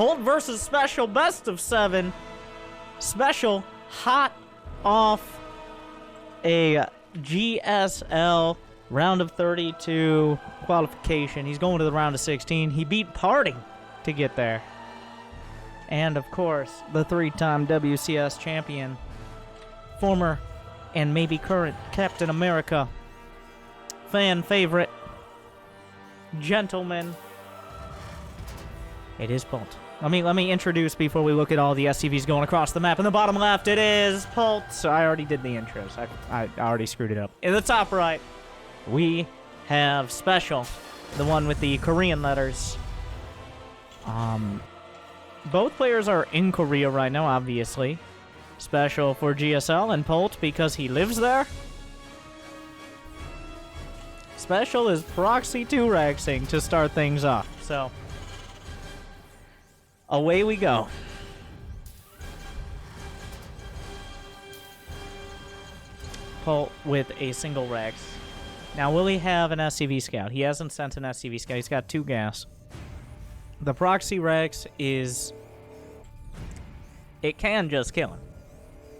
Polt versus Special, best of 7. Special, hot off a GSL round of 32 qualification. He's going to the round of 16. He beat Party to get there. And, of course, the 3-time WCS champion, former and maybe current Captain America, fan favorite, gentleman. It is Polt. Let me introduce before we look at all the SCVs going across the map. In the bottom left, it is Polt. So I already did the intros. I already screwed it up. In the top right, we have Special, the one with the Korean letters. Both players are in Korea right now, obviously. Special for GSL and Polt because he lives there. Special is proxy 2-rexing to start things off. So away we go. Polt with a single Rex. Now, will he have an SCV scout? He hasn't sent an SCV scout. He's got 2 gas. The proxy Rex is... it can just kill him.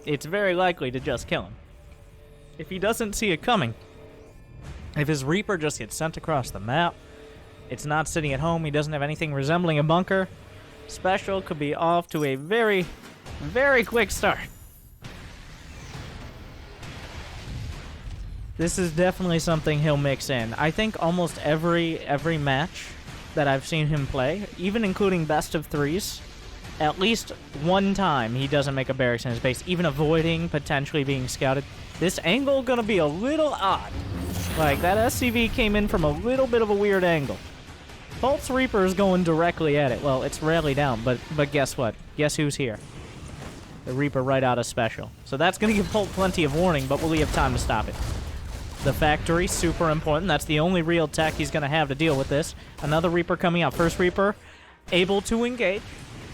It's very likely to just kill him. If he doesn't see it coming. If his Reaper just gets sent across the map, it's not sitting at home, he doesn't have anything resembling a bunker, Special could be off to a very, very quick start. This is definitely something he'll mix in. I think almost every match that I've seen him play, even including best of 3s, at least one time he doesn't make a barracks in his base, even avoiding potentially being scouted. This angle gonna be a little odd. Like, that SCV came in from a little bit of a weird angle. Polt's Reaper is going directly at it. Well, it's rarely down, but guess what? Guess who's here? The Reaper right out of Special. So that's going to give Polt plenty of warning, but will he have time to stop it? The factory, super important. That's the only real tech he's going to have to deal with this. Another Reaper coming out. First Reaper able to engage.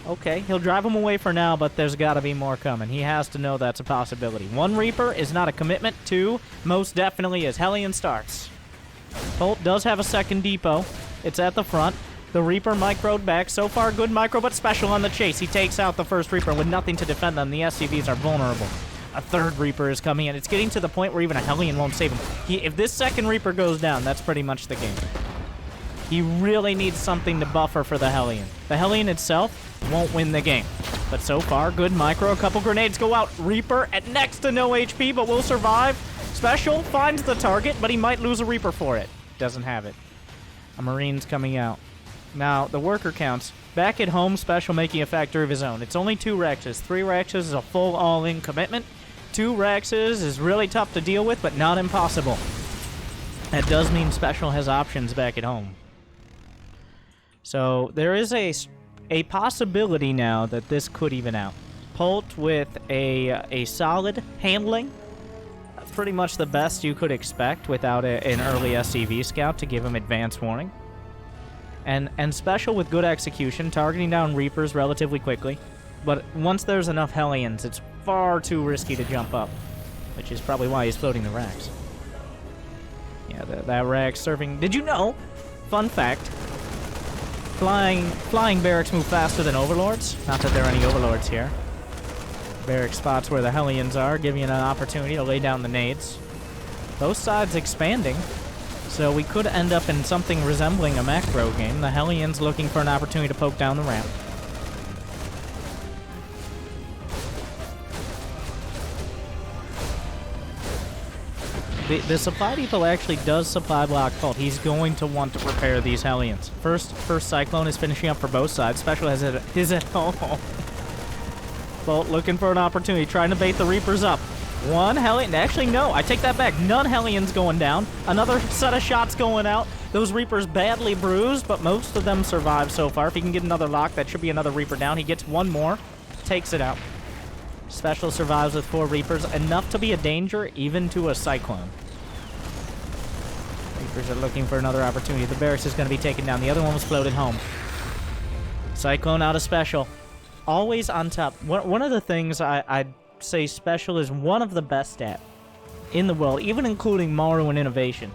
Okay, he'll drive him away for now, but there's got to be more coming. He has to know that's a possibility. 1 Reaper is not a commitment. 2, most definitely is. Hellion starts. Polt does have a second depot. It's at the front. The Reaper microed back. So far, good micro, but Special on the chase. He takes out the first Reaper with nothing to defend them. The SCVs are vulnerable. A third Reaper is coming in. It's getting to the point where even a Hellion won't save him. If this second Reaper goes down, that's pretty much the game. He really needs something to buffer for the Hellion. The Hellion itself won't win the game. But so far, good micro. A couple grenades go out. Reaper at next to no HP, but will survive. Special finds the target, but he might lose a Reaper for it. Doesn't have it. A Marine's coming out. Now, the worker counts. Back at home, Special making a factor of his own. It's only 2 Rexes. 3 Rexes is a full all-in commitment. 2 Rexes is really tough to deal with, but not impossible. That does mean Special has options back at home. So, there is a possibility now that this could even out. Polt with a solid handling. Pretty much the best you could expect without an early SCV scout to give him advance warning. And Special with good execution, targeting down Reapers relatively quickly. But once there's enough Hellions, it's far too risky to jump up, which is probably why he's floating the Rax. Yeah, that Rax serving... Did you know? Fun fact. Flying barracks move faster than Overlords. Not that there are any Overlords here. Barrack spots where the Hellions are, giving you an opportunity to lay down the nades. Both sides expanding, so we could end up in something resembling a macro game. The Hellions looking for an opportunity to poke down the ramp. The supply depot actually does supply block Polt. He's going to want to prepare these Hellions. First Cyclone is finishing up for both sides. Special has his at home. Polt looking for an opportunity, trying to bait the Reapers up. 1 Hellion. Actually, no. I take that back. None Hellions going down. Another set of shots going out. Those Reapers badly bruised, but most of them survive so far. If he can get another lock, that should be another Reaper down. He gets 1 more. Takes it out. Special survives with 4 Reapers. Enough to be a danger, even to a Cyclone. Reapers are looking for another opportunity. The barracks is going to be taken down. The other one was floated home. Cyclone out of Special. Always on top. One of the things I'd say Special is one of the best at in the world, even including Maru and Innovation.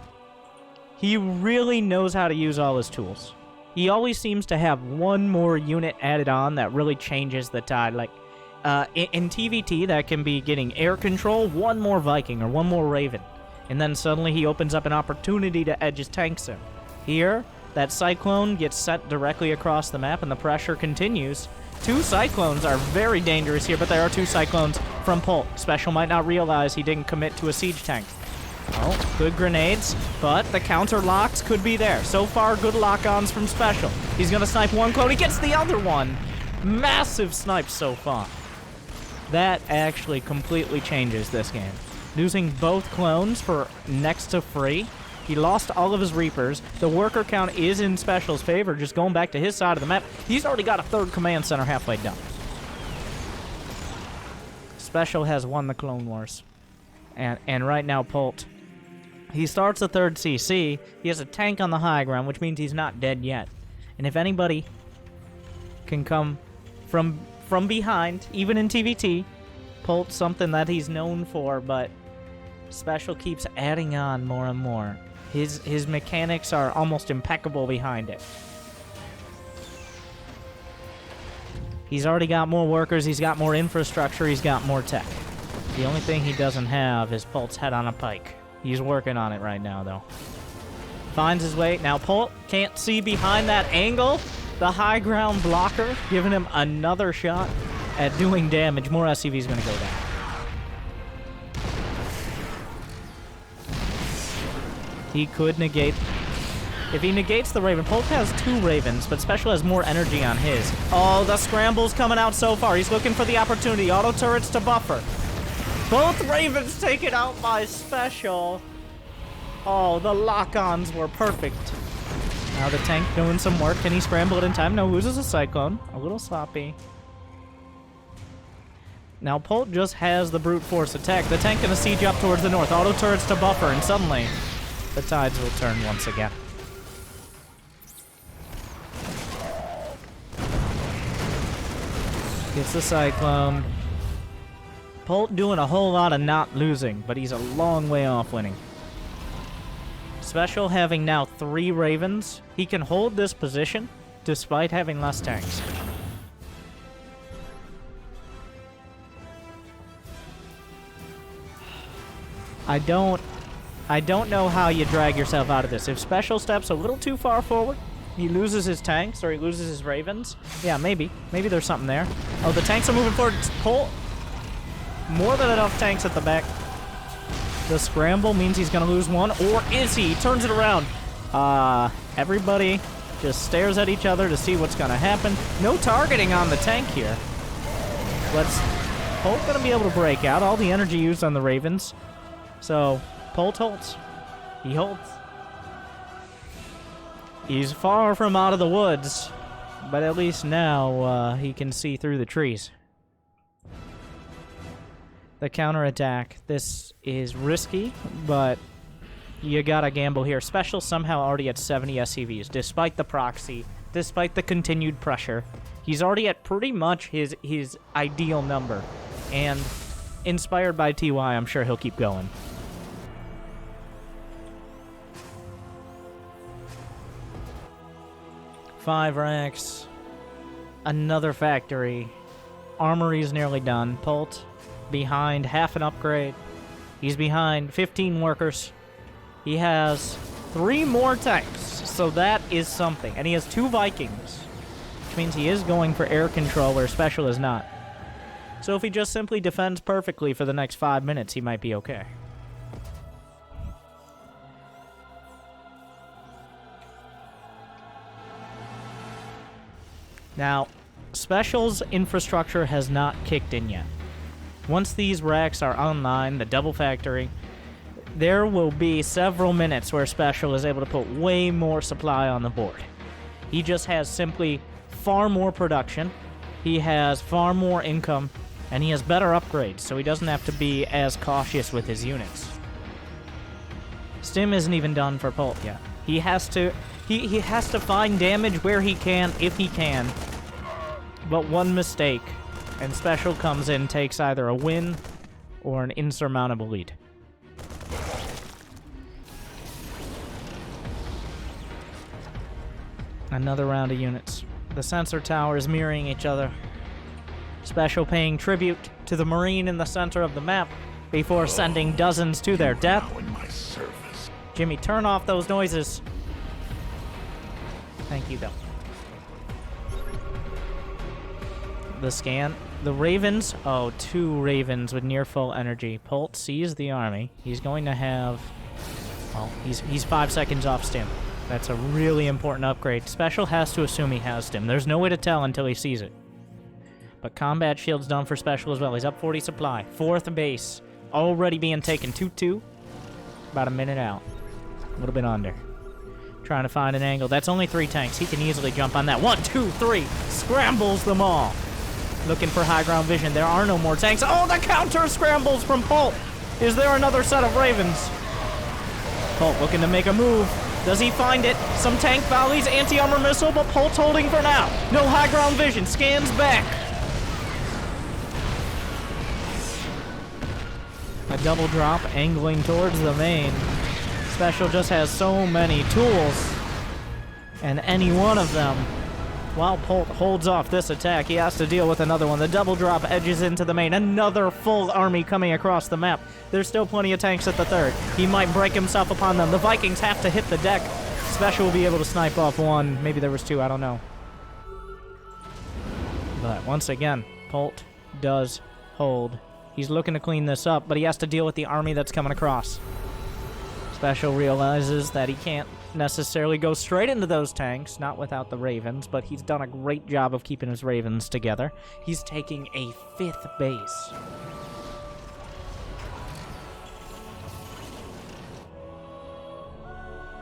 He really knows how to use all his tools. He always seems to have one more unit added on that really changes the tide. Like, in TVT, that can be getting air control, one more Viking or one more Raven. And then suddenly he opens up an opportunity to edge his tanks in. Here, that Cyclone gets sent directly across the map and the pressure continues. 2 Cyclones are very dangerous here, but there are 2 Cyclones from Polt. Special might not realize he didn't commit to a siege tank. Oh, good grenades, but the counter locks could be there. So far, good lock-ons from Special. He's gonna snipe one clone, he gets the other one! Massive snipes so far. That actually completely changes this game. Losing both clones for next to free. He lost all of his Reapers. The worker count is in Special's favor, just going back to his side of the map. He's already got a 3rd command center halfway done. Special has won the Clone Wars. And right now, Polt, he starts a 3rd CC. He has a tank on the high ground, which means he's not dead yet. And if anybody can come from behind, even in TVT, Polt's something that he's known for, but Special keeps adding on more and more. His mechanics are almost impeccable behind it. He's already got more workers, he's got more infrastructure, he's got more tech. The only thing he doesn't have is Polt's head on a pike. He's working on it right now, though. Finds his way. Now, Polt can't see behind that angle. The high ground blocker giving him another shot at doing damage. More SCV's going to go down. He could negate. If he negates the Raven, Polt has 2 Ravens, but Special has more energy on his. Oh, the scramble's coming out so far. He's looking for the opportunity. Auto turrets to buffer. Both Ravens taken out by Special. Oh, the lock-ons were perfect. Now the tank doing some work. Can he scramble it in time? No, loses a Cyclone. A little sloppy. Now Polt just has the brute force attack. The tank gonna siege up towards the north. Auto turrets to buffer, and suddenly the tides will turn once again. Gets the Cyclone. Polt doing a whole lot of not losing, but he's a long way off winning. Special having now 3 Ravens. He can hold this position despite having less tanks. I don't know how you drag yourself out of this. If Special steps a little too far forward, he loses his tanks or he loses his Ravens. Yeah, maybe. Maybe there's something there. Oh, the tanks are moving forward. Polt. More than enough tanks at the back. The scramble means he's going to lose one. Or is he? He turns it around. Everybody just stares at each other to see what's going to happen. No targeting on the tank here. Polt going to be able to break out. All the energy used on the Ravens. So, Polt holds. He holds. He's far from out of the woods. But at least now he can see through the trees. The counterattack. This is risky, but you gotta gamble here. Special somehow already at 70 SCVs, despite the proxy, despite the continued pressure. He's already at pretty much his ideal number. And inspired by TY, I'm sure he'll keep going. Five racks. Another factory. Armory's nearly done. Polt behind half an upgrade. He's behind 15 workers. He has 3 more tanks, so that is something. And he has 2 Vikings, which means he is going for air control where Special is not. So if he just simply defends perfectly for the next 5 minutes, he might be okay. Now, Special's infrastructure has not kicked in yet. Once these racks are online, the double factory, there will be several minutes where Special is able to put way more supply on the board. He just has simply far more production, he has far more income, and he has better upgrades, so he doesn't have to be as cautious with his units. Stim isn't even done for Polt yet. He has to find damage where he can, if he can. But one mistake, and Special comes in, takes either a win or an insurmountable lead. Another round of units. The sensor towers mirroring each other. Special paying tribute to the Marine in the center of the map before sending dozens to their death. Jimmy, turn off those noises. Thank you, Bill. The scan. The Ravens. Oh, 2 Ravens with near full energy. Polt sees the army. He's going to have... Well, he's 5 seconds off stim. That's a really important upgrade. Special has to assume he has stim. There's no way to tell until he sees it. But combat shield's done for Special as well. He's up 40 supply. 4th base. Already being taken. 2-2. About a minute out. A little bit under. Trying to find an angle. That's only 3 tanks. He can easily jump on that. 1, 2, 3. Scrambles them all. Looking for high ground vision. There are no more tanks. Oh, the counter scrambles from Polt. Is there another set of Ravens? Polt looking to make a move. Does he find it? Some tank volleys, anti-armor missile, but Polt's holding for now. No high ground vision. Scans back. A double drop angling towards the main. Special just has so many tools. And any one of them, while Polt holds off this attack, he has to deal with another one. The double drop edges into the main. Another full army coming across the map. There's still plenty of tanks at the 3rd. He might break himself upon them. The Vikings have to hit the deck. Special will be able to snipe off 1. Maybe there was 2, I don't know. But once again, Polt does hold. He's looking to clean this up, but he has to deal with the army that's coming across. Special realizes that he can't necessarily go straight into those tanks, not without the Ravens, but he's done a great job of keeping his Ravens together. He's taking a 5th base.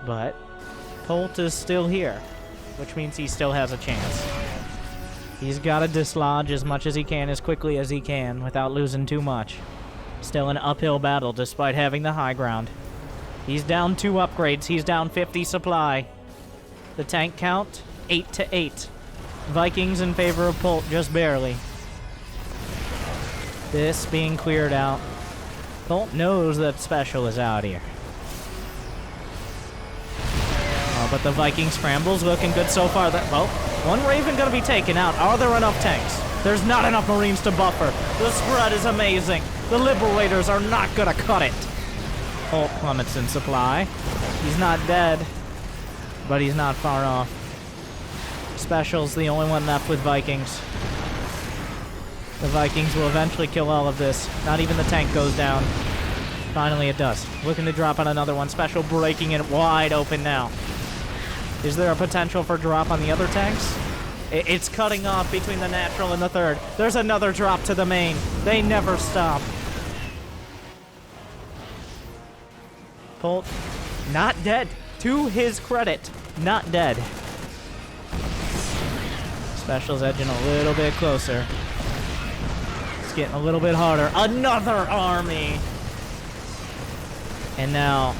But Polt is still here, which means he still has a chance. He's got to dislodge as much as he can, as quickly as he can, without losing too much. Still an uphill battle, despite having the high ground. He's down 2 upgrades. He's down 50 supply. The tank count, 8-8. Vikings in favor of Polt, just barely. This being cleared out. Polt knows that Special is out here. Oh, but the Viking scrambles looking good so far. Well, 1 Raven gonna be taken out. Are there enough tanks? There's not enough Marines to buffer. The spread is amazing. The Liberators are not gonna cut it. Polt plummets in supply. He's not dead, but he's not far off. Special's the only one left with Vikings. The Vikings will eventually kill all of this. Not even the tank goes down. Finally it does. Looking to drop on another one. Special breaking it wide open now. Is there a potential for drop on the other tanks? It's cutting off between the natural and the 3rd. There's another drop to the main. They never stop. Polt, not dead. To his credit, not dead. Special's edging a little bit closer. It's getting a little bit harder. Another army! And now,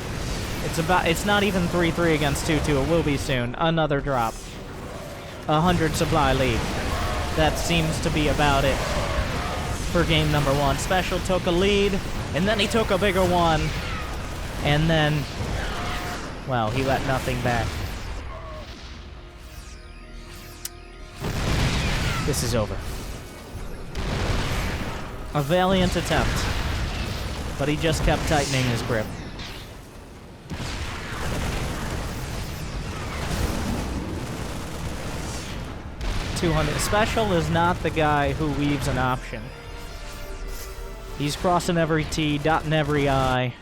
it's not even 3-3 against 2-2. It will be soon. Another drop. 100 supply lead. That seems to be about it for game number 1. Special took a lead, and then he took a bigger one. And then, well, he let nothing back. This is over. A valiant attempt, but he just kept tightening his grip. Special is not the guy who leaves an option. He's crossing every T, dotting every I.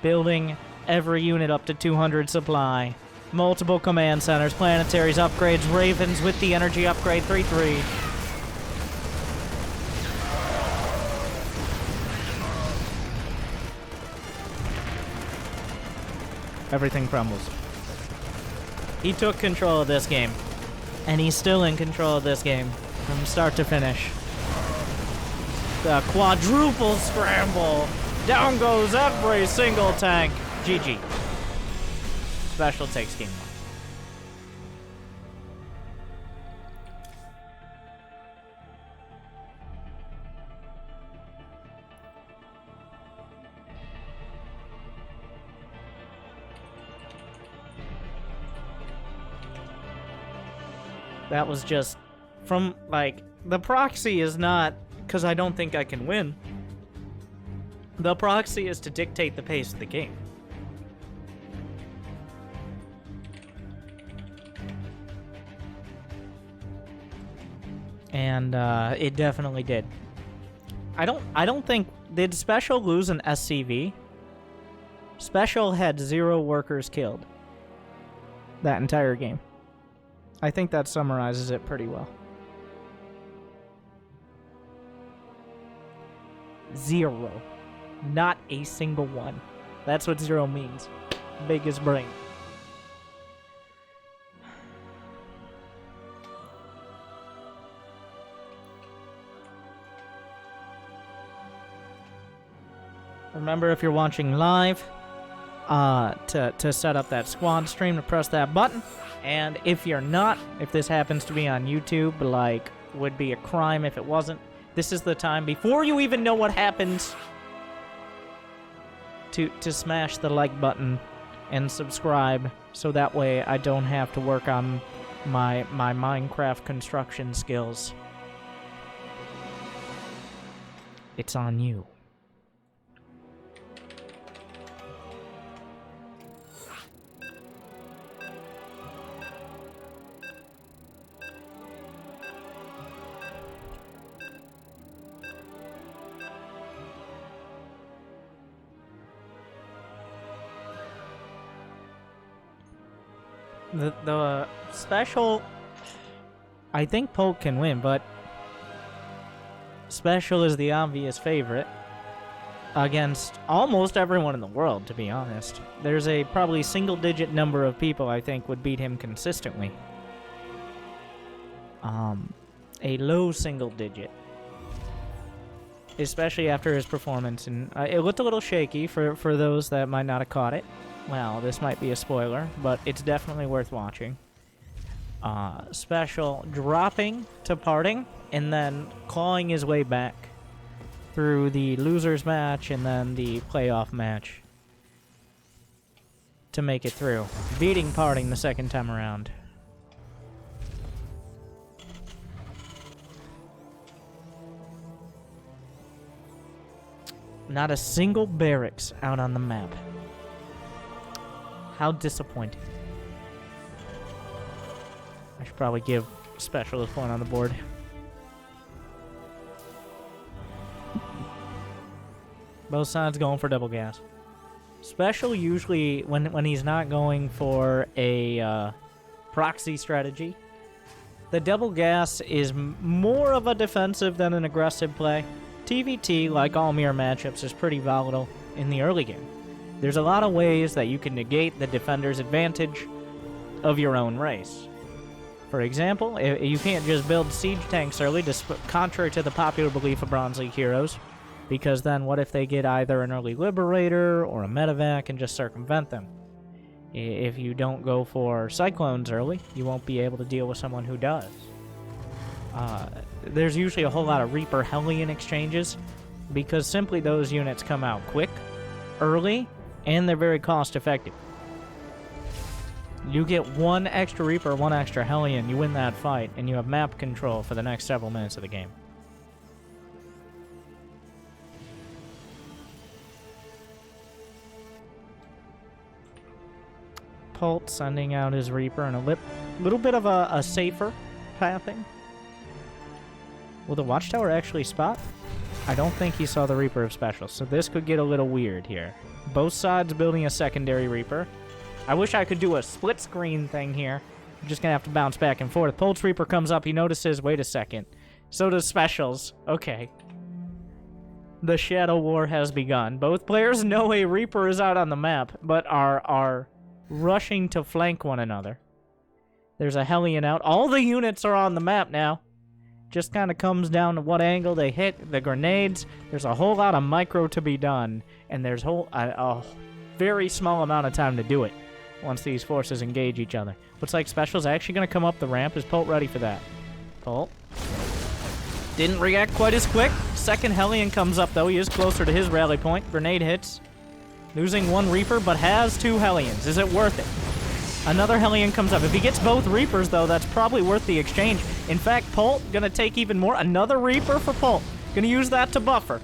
Building every unit up to 200 supply. Multiple command centers, planetaries, upgrades, Ravens with the energy upgrade, 3-3. Everything crumbles. He took control of this game. And he's still in control of this game from start to finish. The quadruple scramble. Down goes every single tank. GG. Special takes game 1. That was just from, like, the proxy is not because I don't think I can win. The proxy is to dictate the pace of the game. And it definitely did. I don't think, did Special lose an SCV? Special had 0 workers killed that entire game. I think that summarizes it pretty well. 0. Not a single one. That's what 0 means. Biggest brain. Remember, if you're watching live, to set up that squad stream, to press that button. And if you're not, if this happens to be on YouTube, like, would be a crime if it wasn't, this is the time, before you even know what happens, to smash the like button and subscribe, so that way I don't have to work on my Minecraft construction skills. It's on you. The Special, I think Polt can win, but Special is the obvious favorite against almost everyone in the world, to be honest. There's a probably single-digit number of people I think would beat him consistently. A low single digit. Especially after his performance, and it looked a little shaky for those that might not have caught it. Well, this might be a spoiler, but it's definitely worth watching. Special dropping to parting, and then clawing his way back through the losers match and then the playoff match to make it through. Beating parting the second time around. Not a single barracks out on the map. How disappointing. I should probably give Special a point on the board. Both sides going for double gas. Special usually, when he's not going for a proxy strategy, the double gas is more of a defensive than an aggressive play. TVT, like all mirror matchups, is pretty volatile in the early game. There's a lot of ways that you can negate the defender's advantage of your own race. For example, you can't just build siege tanks early, contrary to the popular belief of Bronze League heroes, because then what if they get either an early Liberator or a Medevac and just circumvent them? If you don't go for Cyclones early, you won't be able to deal with someone who does. There's usually a whole lot of Reaper Hellion exchanges, because simply those units come out quick, early, and they're very cost-effective. You get one extra Reaper, one extra Hellion, you win that fight, and you have map control for the next several minutes of the game. Polt sending out his Reaper and a little bit of a safer pathing. Will the Watchtower actually spot? I don't think he saw the Reaper of Special, so this could get a little weird here. Both sides building a secondary Reaper. I wish I could do a split screen thing here. I'm just going to have to bounce back and forth. Polt's Reaper comes up. He notices, wait a second. So does Special's. Okay. The Shadow War has begun. Both players know a Reaper is out on the map, but are rushing to flank one another. There's a Hellion out. All the units are on the map now. Just kind of comes down to what angle they hit, the grenades. There's a whole lot of micro to be done, and there's a very small amount of time to do it once these forces engage each other. Looks like Special's actually going to come up the ramp. Is Polt ready for that? Polt didn't react quite as quick. Second Hellion comes up, though. He is closer to his rally point. Grenade hits. Losing one Reaper, but has two Hellions. Is it worth it? Another Hellion comes up. If he gets both Reapers, though, that's probably worth the exchange. In fact, Polt gonna take even more. Another Reaper for Polt. Gonna use that to buffer.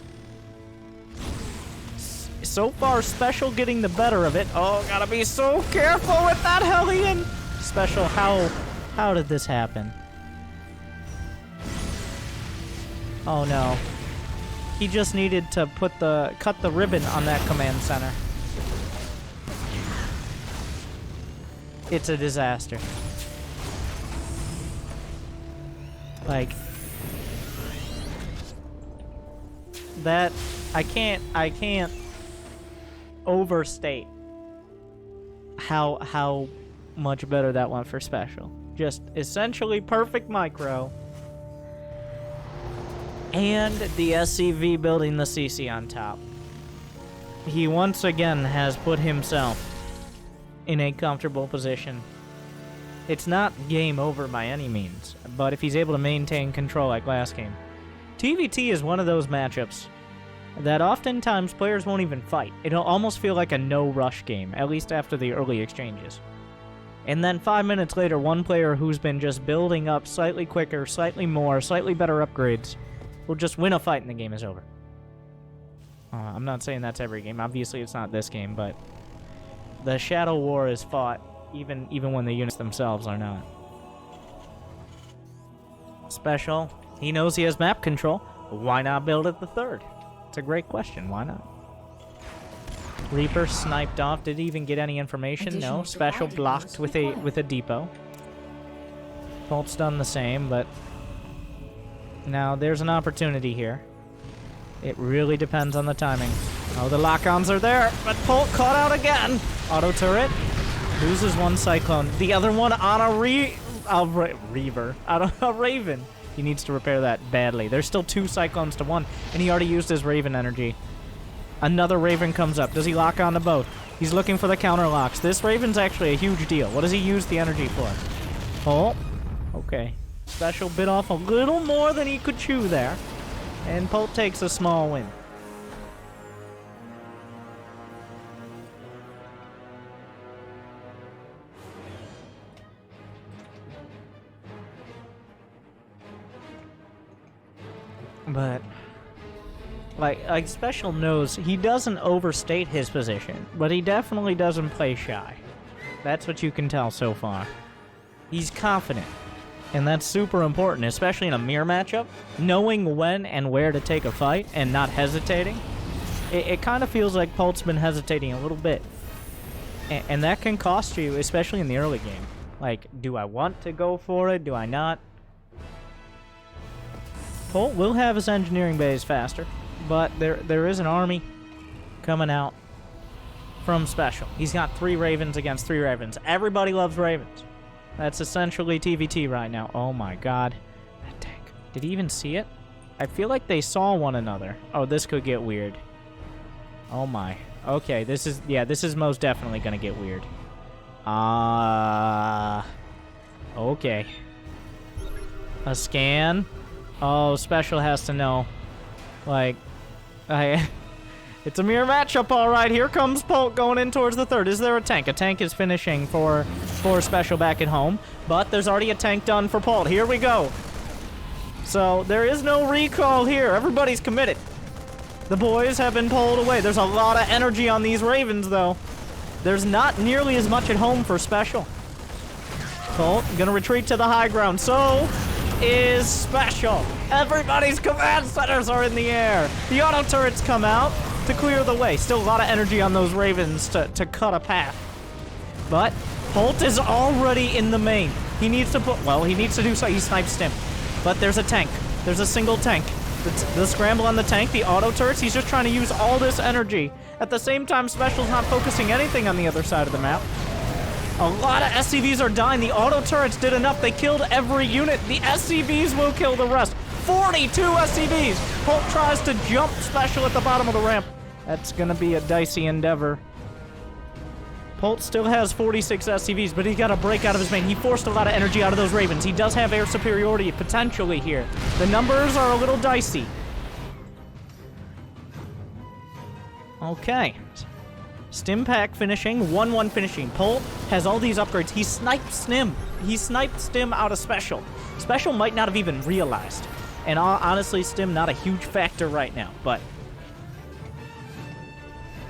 So far, Special getting the better of it. Oh, gotta be so careful with that Hellion. Special, how did this happen? Oh no. He just needed to cut the ribbon on that command center. It's a disaster. Like that, I can't overstate how much better that went for Special. Just essentially perfect micro. And the SCV building the CC on top. He once again has put himself in a comfortable position. It's not game over by any means, but if he's able to maintain control like last game. TVT is one of those matchups that oftentimes players won't even fight. It'll almost feel like a no-rush game, at least after the early exchanges. And then 5 minutes later, one player who's been just building up slightly quicker, slightly more, slightly better upgrades will just win a fight and the game is over. I'm not saying that's every game. Obviously, it's not this game, but the Shadow War is fought even when the units themselves are not. Special. He knows he has map control. Why not build it the third? It's a great question. Why not? Reaper sniped off. Did he even get any information? No. Special blocked with a depot. Polt's done the same, but now there's an opportunity here. It really depends on the timing. Oh, the lock-ons are there, but Polt caught out again. Auto turret loses one Cyclone. The other one on a Raven. He needs to repair that badly. There's still 2 Cyclones to 1, and he already used his Raven energy. Another Raven comes up. Does he lock on to both? He's looking for the counter locks. This Raven's actually a huge deal. What does he use the energy for? Oh, okay. Special bit off a little more than he could chew there. And Polt takes a small win. But like Special knows he doesn't overstate his position, but he definitely doesn't play shy. That's what you can tell so far. He's confident. And that's super important, especially in a mirror matchup. Knowing when and where to take a fight and not hesitating. It kind of feels like Polt's been hesitating a little bit. And that can cost you, especially in the early game. Like, do I want to go for it? Do I not? Polt will have his engineering bays faster, but there is an army coming out from Special. He's got 3 Ravens against 3 Ravens. Everybody loves Ravens. That's essentially TVT right now. Oh my god. That tank. Did he even see it? I feel like they saw one another. Oh, this could get weird. Oh my. Okay, this is most definitely gonna get weird. Okay. A scan. Oh, Special has to know. Like, it's a mirror matchup, all right. Here comes Polt going in towards the third. Is there a tank? A tank is finishing for Special back at home, but there's already a tank done for Polt. Here we go. So there is no recall here. Everybody's committed. The boys have been pulled away. There's a lot of energy on these Ravens, though. There's not nearly as much at home for Special. Polt gonna retreat to the high ground. So is Special. Everybody's command centers are in the air. The auto turrets come out to clear the way. Still a lot of energy on those Ravens to cut a path. But Polt is already in the main. He needs to he needs to do so. He snipes him. But there's a tank. There's a single tank. The scramble on the tank, the auto turrets, he's just trying to use all this energy. At the same time, Special's not focusing anything on the other side of the map. A lot of SCVs are dying. The auto turrets did enough. They killed every unit. The SCVs will kill the rest. 42 SCVs. Polt tries to jump Special at the bottom of the ramp. That's gonna be a dicey endeavor. Polt still has 46 SCVs, but he got to break out of his main. He forced a lot of energy out of those Ravens. He does have air superiority potentially here. The numbers are a little dicey. Okay. Stim pack finishing, 1-1 finishing. Polt has all these upgrades. He sniped Stim. He sniped Stim out of Special. Special might not have even realized. And honestly, Stim not a huge factor right now, but...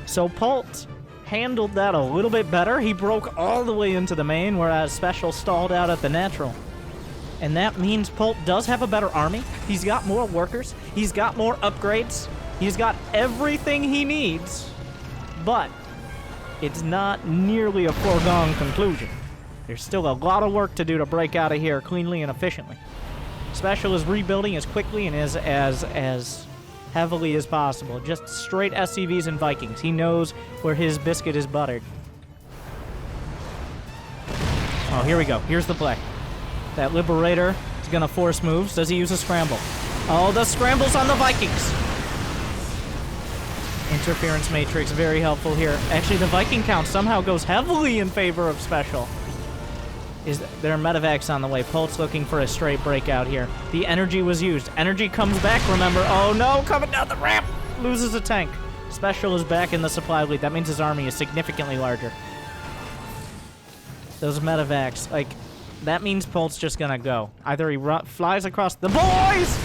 So Polt handled that a little bit better. He broke all the way into the main, whereas Special stalled out at the natural. And that means Polt does have a better army. He's got more workers. He's got more upgrades. He's got everything he needs. But it's not nearly a foregone conclusion. There's still a lot of work to do to break out of here cleanly and efficiently. Special is rebuilding as quickly and as heavily as possible. Just straight SCVs and Vikings. He knows where his biscuit is buttered. Oh, here we go. Here's the play. That Liberator is going to force moves. Does he use a scramble? Oh, the scrambles on the Vikings. Interference Matrix, very helpful here. Actually, the Viking count somehow goes heavily in favor of Special. Is there medevacs on the way? Polt's looking for a straight breakout here. The energy was used. Energy comes back, remember. Oh no, coming down the ramp! Loses a tank. Special is back in the supply lead. That means his army is significantly larger. Those medevacs, like, that means Polt's just gonna go. Either he flies across the boys!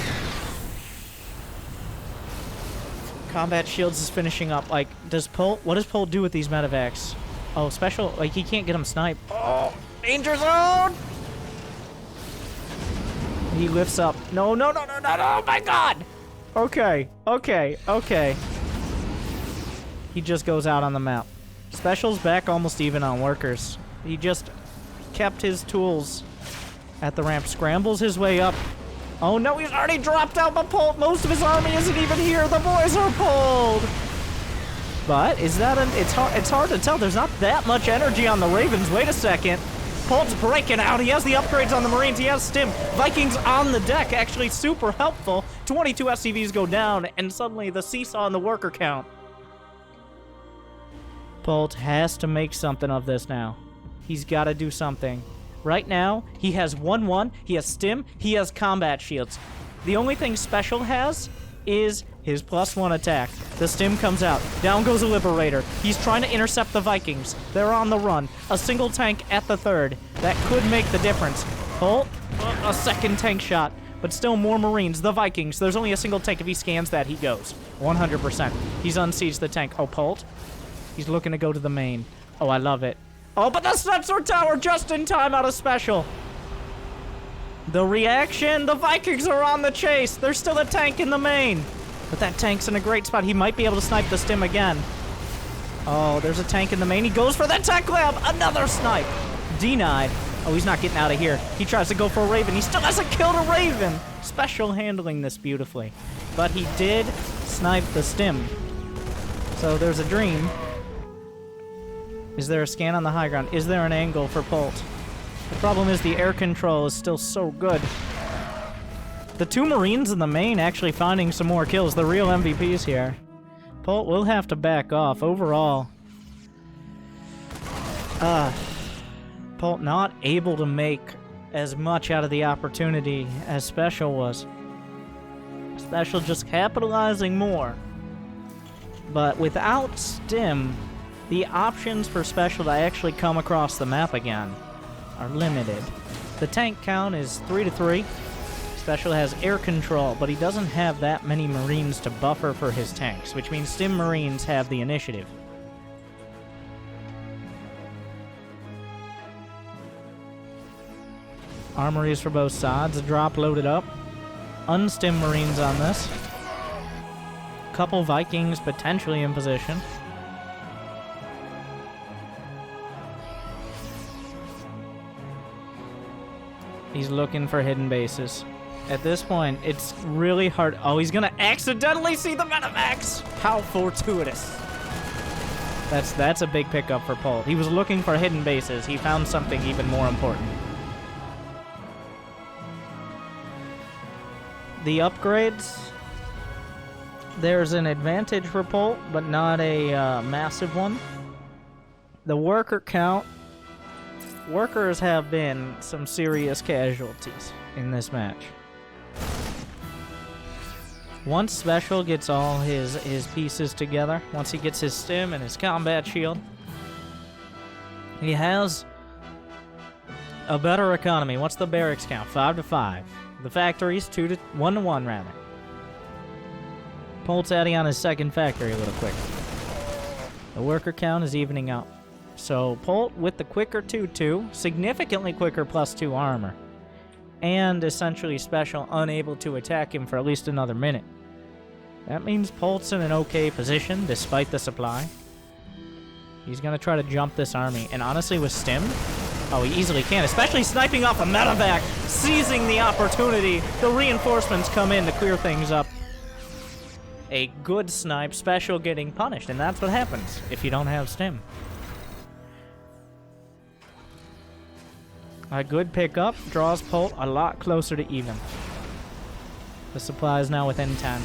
Combat Shields is finishing up. Like, what does Polt do with these medevacs? Oh, Special, like, he can't get him sniped. Oh, danger zone! He lifts up. No, oh my god! Okay. He just goes out on the map. Special's back almost even on workers. He just kept his tools at the ramp. Scrambles his way up. Oh no, he's already dropped out, but Polt, most of his army isn't even here. The boys are pulled. But is that it's hard to tell. There's not that much energy on the Ravens. Wait a second. Polt's breaking out. He has the upgrades on the Marines. He has Stim. Vikings on the deck. Actually super helpful. 22 SCVs go down, and suddenly the seesaw and the worker count. Polt has to make something of this now. He's got to do something. Right now, he has 1-1, he has Stim, he has combat shields. The only thing Special has is his +1 attack. The Stim comes out. Down goes a Liberator. He's trying to intercept the Vikings. They're on the run. A single tank at the third. That could make the difference. Polt, a second tank shot. But still more Marines. The Vikings. There's only a single tank. If he scans that, he goes. 100%. He's unsieged the tank. Oh, Polt. He's looking to go to the main. Oh, I love it. Oh, but the sensor tower just in time out of Special. The reaction, the Vikings are on the chase. There's still a tank in the main. But that tank's in a great spot. He might be able to snipe the Stim again. Oh, there's a tank in the main. He goes for that tech lab. Another snipe. Denied. Oh, he's not getting out of here. He tries to go for a Raven. He still hasn't killed a Raven. Special handling this beautifully. But he did snipe the Stim. So there's a dream. Is there a scan on the high ground? Is there an angle for Polt? The problem is the air control is still so good. The two Marines in the main actually finding some more kills. The real MVPs here. Polt will have to back off. Overall, Polt not able to make as much out of the opportunity as Special was. Special just capitalizing more. But without Stim, the options for Special to actually come across the map again are limited. The tank count is 3-3. Special has air control, but he doesn't have that many Marines to buffer for his tanks, which means Stim Marines have the initiative. Armories for both sides. A drop loaded up. Unstim Marines on this. Couple Vikings potentially in position. He's looking for hidden bases. At this point, it's really hard. Oh, he's gonna accidentally see the Medivacs! How fortuitous. That's a big pickup for Polt. He was looking for hidden bases. He found something even more important. The upgrades. There's an advantage for Polt, but not a massive one. The worker count. Workers have been some serious casualties in this match. Once Special gets all his pieces together, once he gets his stim and his combat shield, he has a better economy. What's the barracks count? 5 to 5. The factories 1 to 1 rather. Polt's adding on his second factory a little quicker. The worker count is evening out. So Polt with the quicker 2-2, significantly quicker +2 armor, and essentially Special unable to attack him for at least another minute. That means Polt's in an okay position despite the supply. He's gonna try to jump this army, and honestly with Stim, oh, he easily can, especially sniping off a medevac, seizing the opportunity. The reinforcements come in to clear things up. A good snipe, Special getting punished, and that's what happens if you don't have Stim. A good pickup draws Polt a lot closer to even. The supply is now within 10.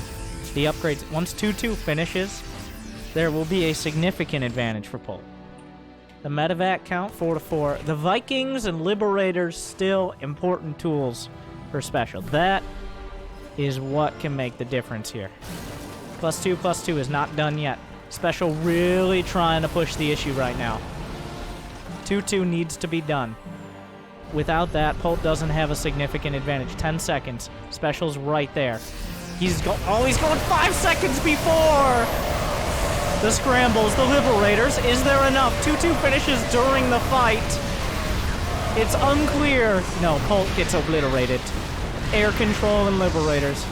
The upgrades, once 2-2 finishes, there will be a significant advantage for Polt. The medevac count 4 to 4. The Vikings and Liberators still important tools for Special. That is what can make the difference here. +2 is not done yet. Special really trying to push the issue right now. 2-2 needs to be done. Without that, Polt doesn't have a significant advantage. 10 seconds. Special's right there. He's going 5 seconds before the scrambles, the Liberators. Is there enough? 2-2 finishes during the fight. It's unclear. No, Polt gets obliterated. Air control and Liberators.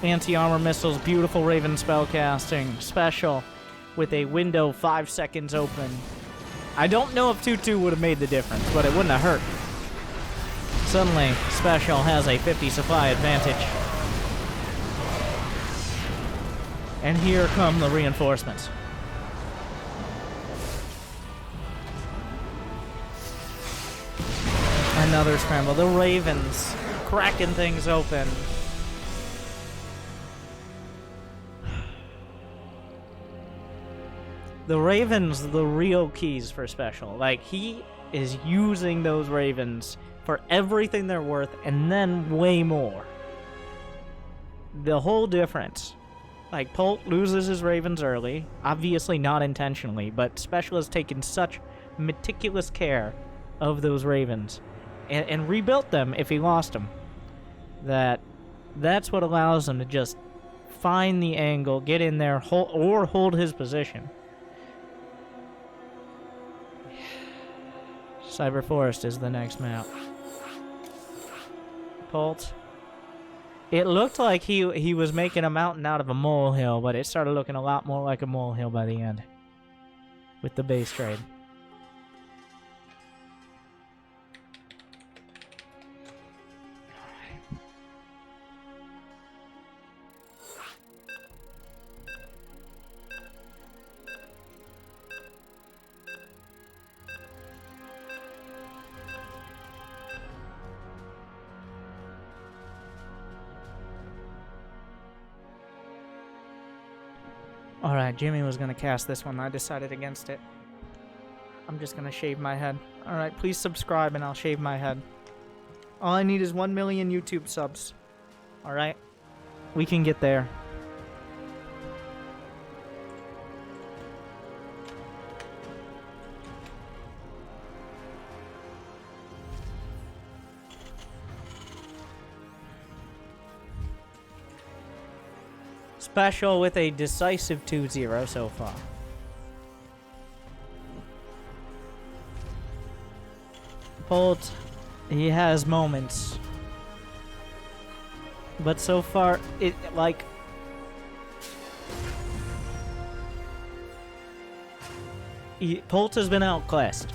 Anti-armor missiles, beautiful Raven spellcasting. Special with a window 5 seconds open. I don't know if 2-2 would have made the difference, but it wouldn't have hurt. Suddenly, Special has a 50 supply advantage. And here come the reinforcements. Another scramble. The Ravens cracking things open. The Ravens, the real keys for Special. Like, he is using those Ravens for everything they're worth, and then way more. The whole difference. Like, Polt loses his Ravens early, obviously not intentionally, but Special has taken such meticulous care of those Ravens, and rebuilt them if he lost them, that's what allows him to just find the angle, get in there, hold his position. Cyber Forest is the next map. Polt. It looked like he was making a mountain out of a molehill, but it started looking a lot more like a molehill by the end. With the base trade. Alright, Jimmy was gonna cast this one. I decided against it. I'm just gonna shave my head. Alright, please subscribe and I'll shave my head. All I need is 1 million YouTube subs. Alright? We can get there. Special with a decisive 2-0 so far. Polt, he has moments. But so far, Polt has been outclassed,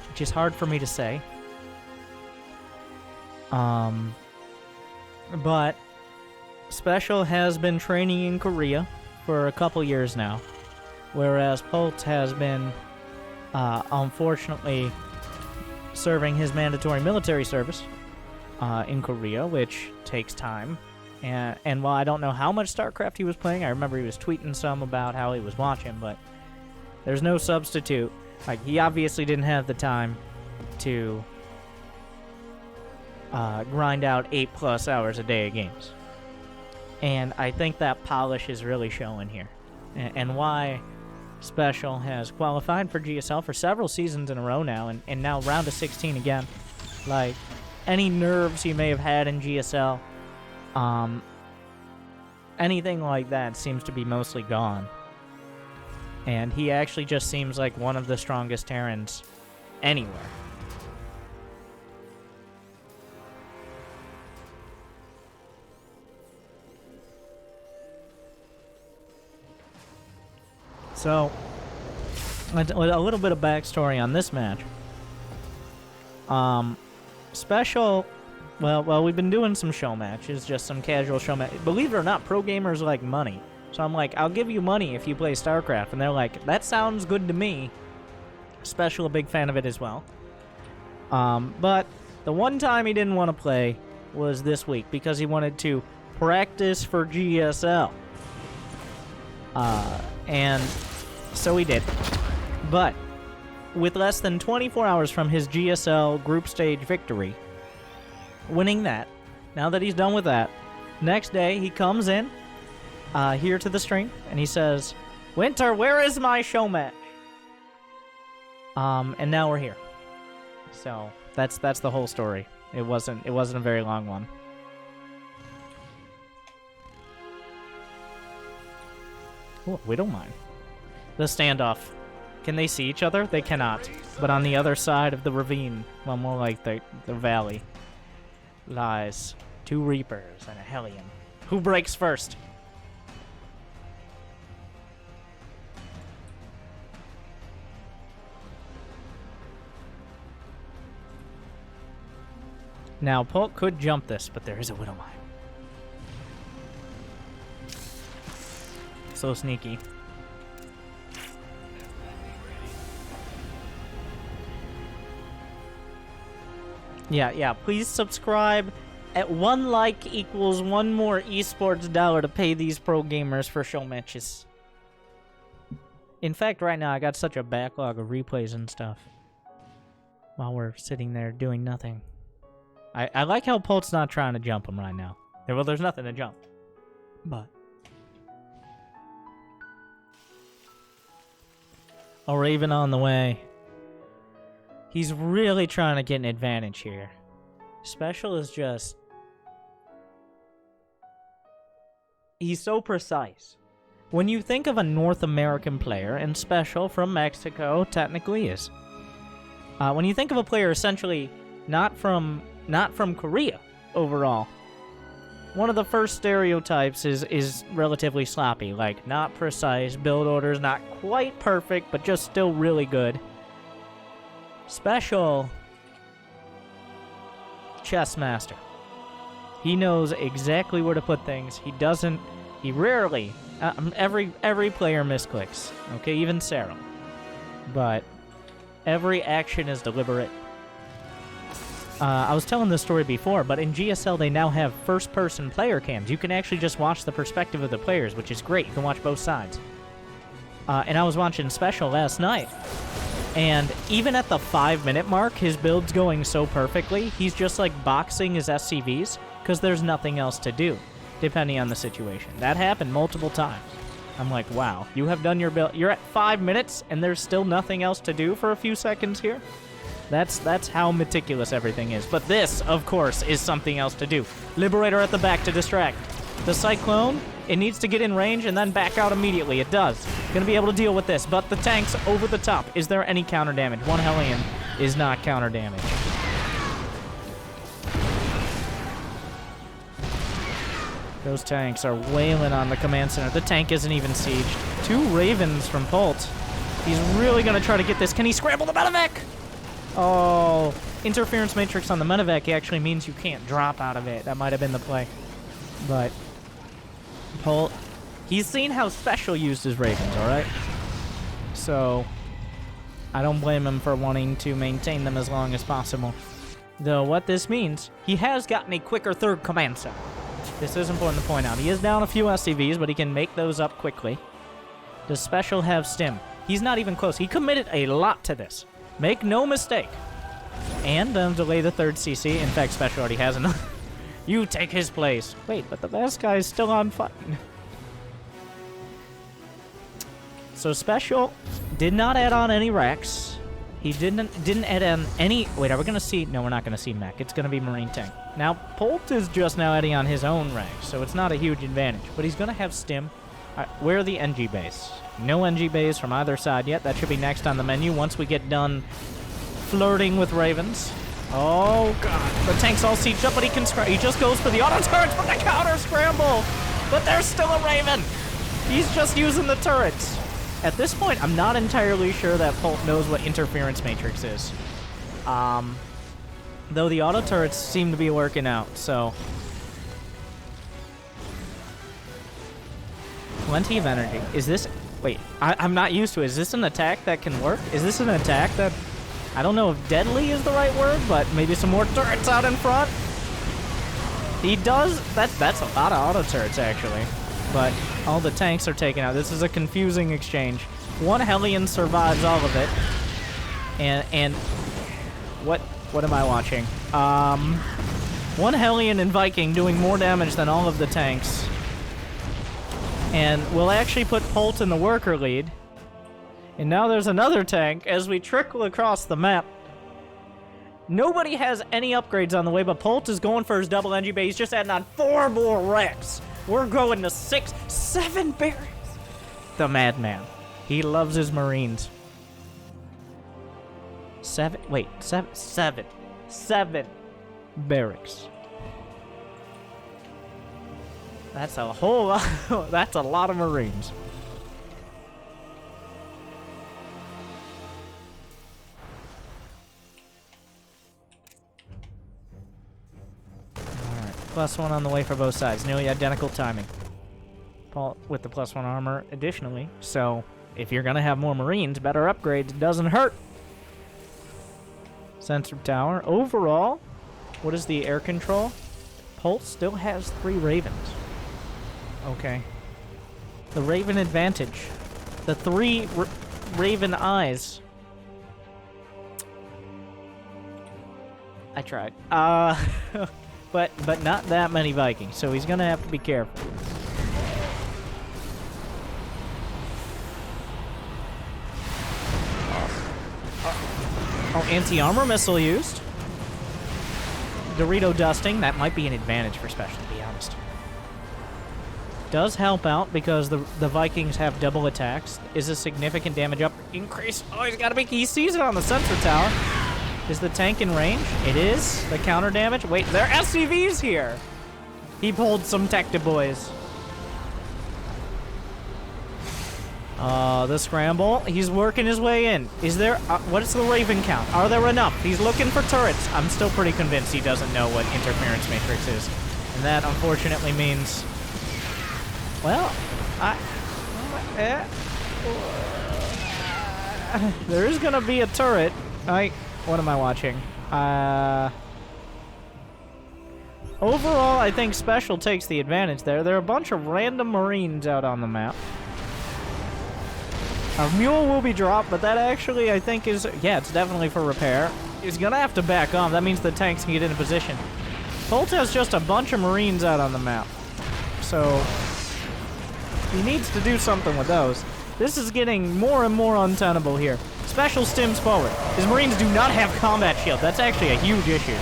which is hard for me to say. But Special has been training in Korea for a couple years now, whereas Polt has been, unfortunately, serving his mandatory military service in Korea, which takes time. And while I don't know how much StarCraft he was playing, I remember he was tweeting some about how he was watching, but there's no substitute. Like, he obviously didn't have the time to grind out 8+ hours a day of games. And I think that polish is really showing here. And why Special has qualified for GSL for several seasons in a row now, and now round of 16 again. Like, any nerves he may have had in GSL, anything like that seems to be mostly gone. And he actually just seems like one of the strongest Terrans anywhere. So, a little bit of backstory on this match. Special, well, we've been doing some show matches, just some casual show matches. Believe it or not, pro gamers like money. So I'm like, I'll give you money if you play Starcraft. And they're like, that sounds good to me. Special, a big fan of it as well. But the one time he didn't want to play was this week because he wanted to practice for GSL. And so he did. But with less than 24 hours from his GSL group stage victory, winning that, now that he's done with that, next day he comes in here to the stream and he says, Winter, where is my show match? And now we're here. So that's the whole story. It wasn't a very long one. Oh, we don't mind. The standoff. Can they see each other? They cannot. But on the other side of the ravine, well, more like the valley, lies 2 Reapers and a Hellion. Who breaks first? Now, Polt could jump this, but there is a Widowmine. So sneaky. Yeah, please subscribe. At 1 like equals 1 more esports dollar to pay these pro gamers for show matches. In fact, right now I got such a backlog of replays and stuff while we're sitting there doing nothing. I like how Polt's not trying to jump him right now. Well, there's nothing to jump. But a Raven on the way. He's really trying to get an advantage here. Special is just... he's so precise. When you think of a North American player, and Special from Mexico technically is. When you think of a player essentially not from Korea overall, one of the first stereotypes is relatively sloppy. Like, not precise, build orders not quite perfect, but just still really good. Special, chess master. He knows exactly where to put things. He rarely, every player misclicks, okay, even Sarah. But every action is deliberate. I was telling this story before, but in GSL they now have first-person player cams. You can actually just watch the perspective of the players, which is great. You can watch both sides. And I was watching Special last night. And even at the 5-minute mark, his build's going so perfectly, he's just like boxing his SCVs, because there's nothing else to do, depending on the situation. That happened multiple times. I'm like, wow, you have done your build. You're at 5 minutes, and there's still nothing else to do for a few seconds here? That's how meticulous everything is. But this, of course, is something else to do. Liberator at the back to distract. The Cyclone, it needs to get in range and then back out immediately. It does. Gonna be able to deal with this, but the tank's over the top. Is there any counter damage? 1 Hellion is not counter damage. Those tanks are wailing on the command center. The tank isn't even sieged. 2 Ravens from Polt. He's really gonna try to get this. Can he scramble the medevac? Oh, interference matrix on the medevac actually means you can't drop out of it. That might have been the play. But Polt, he's seen how Special used his Ravens, alright? So I don't blame him for wanting to maintain them as long as possible. Though what this means, he has gotten a quicker 3rd command center. This is important to point out. He is down a few SCVs, but he can make those up quickly. Does Special have stim? He's not even close. He committed a lot to this. Make no mistake. And delay the third CC. In fact, Special already has enough. You take his place. Wait, but the best guy is still on fire. So Special did not add on any Rex. He didn't add on any... Wait, are we going to see... No, we're not going to see mech. It's going to be Marine Tank. Now, Polt is just now adding on his own rank, so it's not a huge advantage. But he's going to have Stim. Where are the NG base? No NG base from either side yet. That should be next on the menu once we get done flirting with Ravens. Oh, God. The tank's all sieged up, but he just goes for the auto turrets, but the counter scramble. But there's still a Raven. He's just using the turrets. At this point, I'm not entirely sure that Polt knows what interference matrix is. Though the auto turrets seem to be working out, so... Plenty of energy. Is this... Wait, I'm not used to it. Is this an attack that can work? Is this an attack that... I don't know if deadly is the right word, but maybe some more turrets out in front? He does... That's a lot of auto turrets, actually. But all the tanks are taken out. This is a confusing exchange. One Hellion survives all of it. And what am I watching? One Hellion and Viking doing more damage than all of the tanks. And we'll actually put Polt in the worker lead. And now there's another tank as we trickle across the map. Nobody has any upgrades on the way, but Polt is going for his double NG base. He's just adding on 4 more Rex. We're going to 6, 7 barracks. The madman. He loves his Marines. 7 barracks. That's a whole lot. That's a lot of Marines. +1 on the way for both sides. Nearly identical timing. Polt with the +1 armor additionally. So, if you're going to have more Marines, better upgrades. Doesn't hurt. Sensor tower. Overall, what is the air control? Polt still has 3 Ravens. Okay. The Raven advantage. The 3 Raven eyes. I tried. But not that many Vikings, so he's gonna have to be careful. Oh, anti-armor missile used. Dorito dusting, that might be an advantage for Special, to be honest. Does help out because the Vikings have double attacks. Is a significant damage up increase. Oh, he sees it on the sensor tower. Is the tank in range? It is. The counter damage. Wait, there are SCVs here. He pulled some Tecta boys. The scramble. He's working his way in. Is there... what is the Raven count? Are there enough? He's looking for turrets. I'm still pretty convinced he doesn't know what interference matrix is. And that, unfortunately, means... Well, there is going to be a turret. What am I watching? Overall, I think Special takes the advantage there. There are a bunch of random Marines out on the map. A mule will be dropped, but that actually, I think, is... Yeah, it's definitely for repair. He's going to have to back off. That means the tanks can get into position. Polt has just a bunch of Marines out on the map. So, he needs to do something with those. This is getting more and more untenable here. Special stims forward. His Marines do not have combat shield. That's actually a huge issue.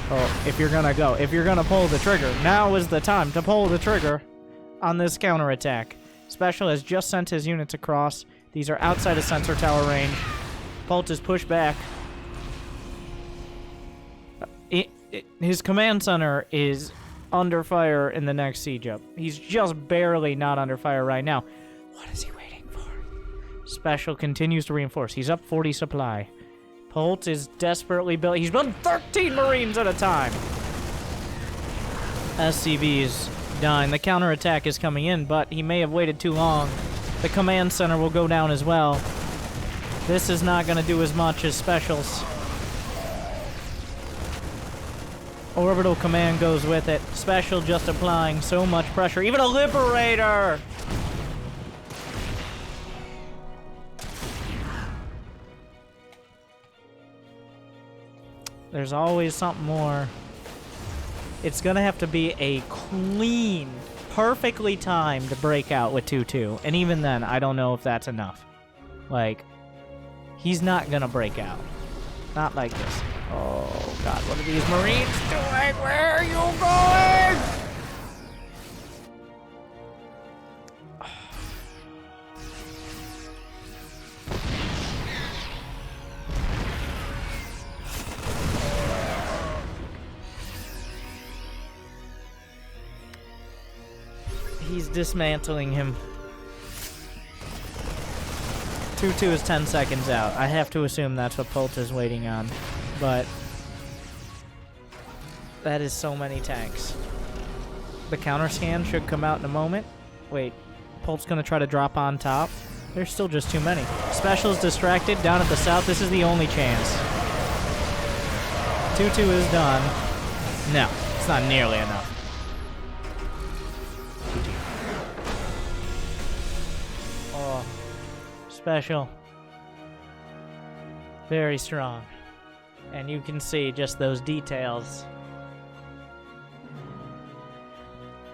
Oh, if you're gonna pull the trigger, now is the time to pull the trigger on this counterattack. Special has just sent his units across. These are outside of sensor tower range. Polt is pushed back. His command center is under fire in the next siege up. He's just barely not under fire right now. What is he waiting for? Special continues to reinforce. He's up 40 supply. Polt is desperately built. He's building 13 Marines at a time. SCV is dying. The counterattack is coming in, but he may have waited too long. The command center will go down as well. This is not going to do as much as Special's. Orbital command goes with it. Special just applying so much pressure. Even a Liberator! There's always something more. It's gonna have to be a clean, perfectly timed breakout with 2-2. And even then, I don't know if that's enough. Like, he's not gonna break out. Not like this. Oh, God, what are these Marines doing? Where are you going? He's dismantling him. 2-2 is 10 seconds out. I have to assume that's what Polt is waiting on. But that is so many tanks. The counter scan should come out in a moment. Wait, Polt's gonna try to drop on top. There's still just too many. Special's distracted down at the south. This is the only chance. 2-2 is done. No, it's not nearly enough. Oh, Special. Very strong. And you can see just those details.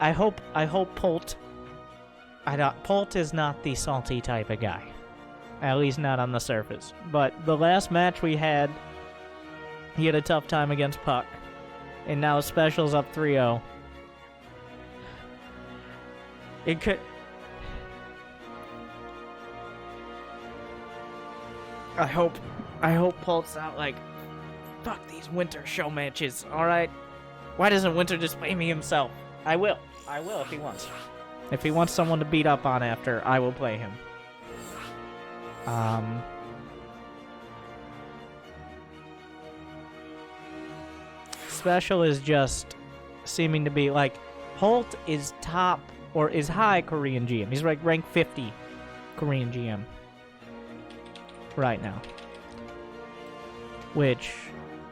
I hope Polt... Polt is not the salty type of guy. At least not on the surface. But the last match we had, he had a tough time against Puck. And now Special's up 3-0. It could... I hope Polt's not like, fuck these Winter show matches, alright? Why doesn't Winter just play me himself? I will if he wants. If he wants someone to beat up on after, I will play him. Special is just seeming to be like, Polt is top, or is high Korean GM. He's like rank 50 Korean GM. Right now. Which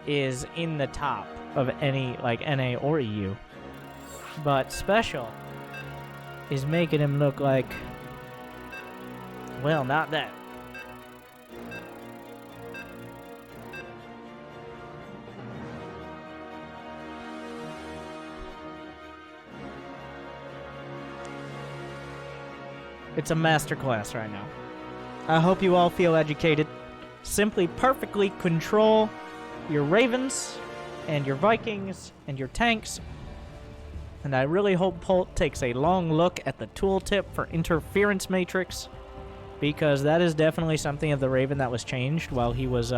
is in the top of any, like, NA or EU. But Special is making him look like, well, not that. It's a masterclass right now. I hope you all feel educated. Simply perfectly control your Ravens and your Vikings and your tanks. And I really hope Polt takes a long look at the tooltip for interference matrix, because that is definitely something of the Raven that was changed while he was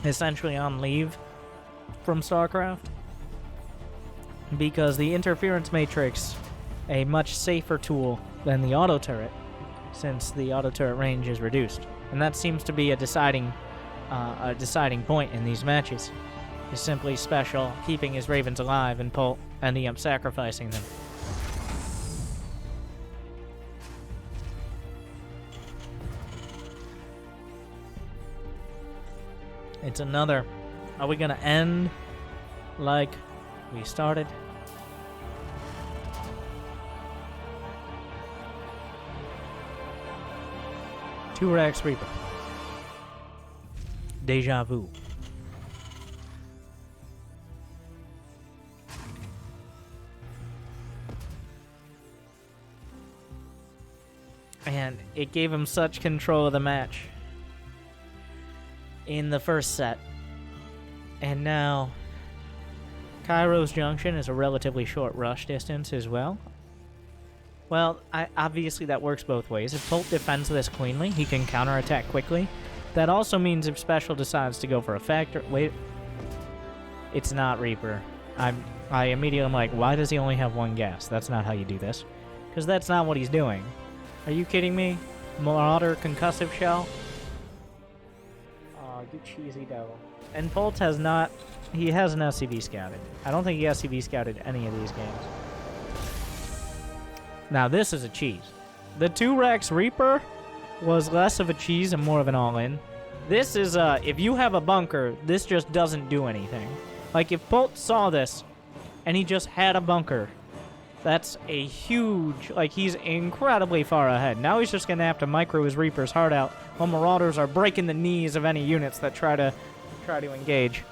essentially on leave from Starcraft. Because the interference matrix, a much safer tool than the auto turret, since the auto turret range is reduced. And that seems to be a deciding point in these matches. Is simply Special keeping his Ravens alive and Polt ending up sacrificing them. It's another. Are we gonna end like we started? Two Rex Reaper. Deja vu. And it gave him such control of the match in the first set. And now Cairo's Junction is a relatively short rush distance as well. Well, obviously that works both ways. If Polt defends this cleanly, he can counterattack quickly. That also means if Special decides to go for a factor... Wait. It's not Reaper. I immediately am like, why does he only have one gas? That's not how you do this. Because that's not what he's doing. Are you kidding me? Marauder Concussive Shell? Oh, you cheesy devil. And Polt has not... He hasn't SCV scouted. I don't think he SCV scouted any of these games. Now, this is a cheese. The 2 Rex Reaper was less of a cheese and more of an all-in. This is, if you have a bunker, this just doesn't do anything. Like, if Polt saw this, and he just had a bunker, that's a huge... Like, he's incredibly far ahead. Now he's just gonna have to micro his Reaper's heart out, while Marauders are breaking the knees of any units that try to engage.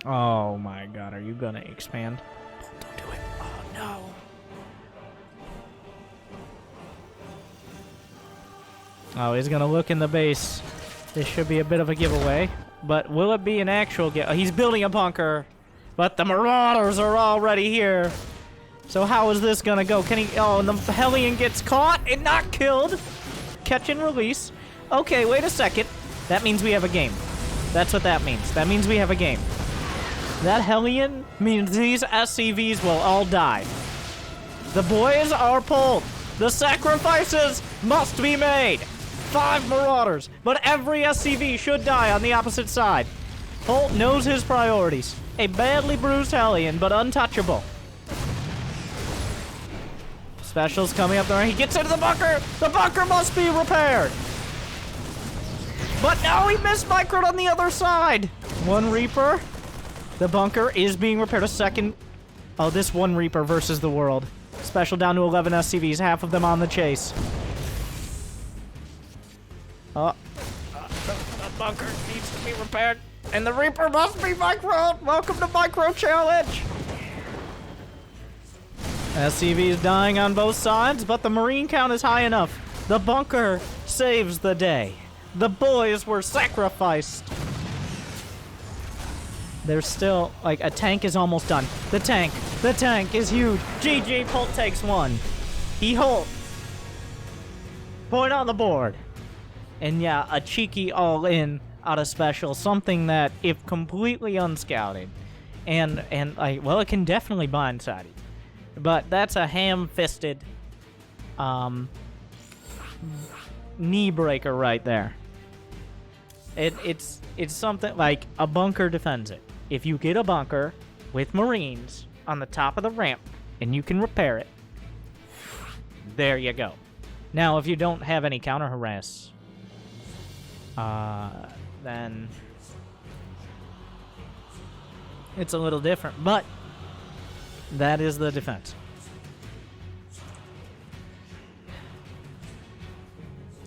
Oh my god, are you gonna expand? Don't do it. Oh no. Oh, he's gonna look in the base. This should be a bit of a giveaway. But will it be an actual he's building a bunker. But the Marauders are already here. So how is this gonna go? Can he... Oh, and the Hellion gets caught and not killed. Catch and release. Okay, wait a second. That means we have a game. That's what that means. That means we have a game. That Hellion means these SCVs will all die. The boys are pulled. The sacrifices must be made. 5 Marauders, but every SCV should die on the opposite side. Polt knows his priorities. A badly bruised Hellion, but untouchable. Specials coming up there. He gets into the bunker. The bunker must be repaired. But no, he missed microed on the other side. 1 Reaper. The bunker is being repaired. A second. Oh, this 1 Reaper versus the world. Special down to 11 SCVs, half of them on the chase. Oh, the bunker needs to be repaired, and the Reaper must be microed. Welcome to Micro Challenge. SCV is dying on both sides, but the Marine count is high enough. The bunker saves the day. The boys were sacrificed. There's still, like, a tank is almost done. The tank is huge. GG, Polt takes 1. He holds. Point on the board. And yeah, a cheeky all-in out of special. Something that, if completely unscouted, and like, well, it can definitely blindside you. But that's a ham-fisted, knee breaker right there. It's something like a bunker defends it. If you get a bunker with Marines on the top of the ramp and you can repair it, there you go. Now, if you don't have any counter harass, then it's a little different, but that is the defense.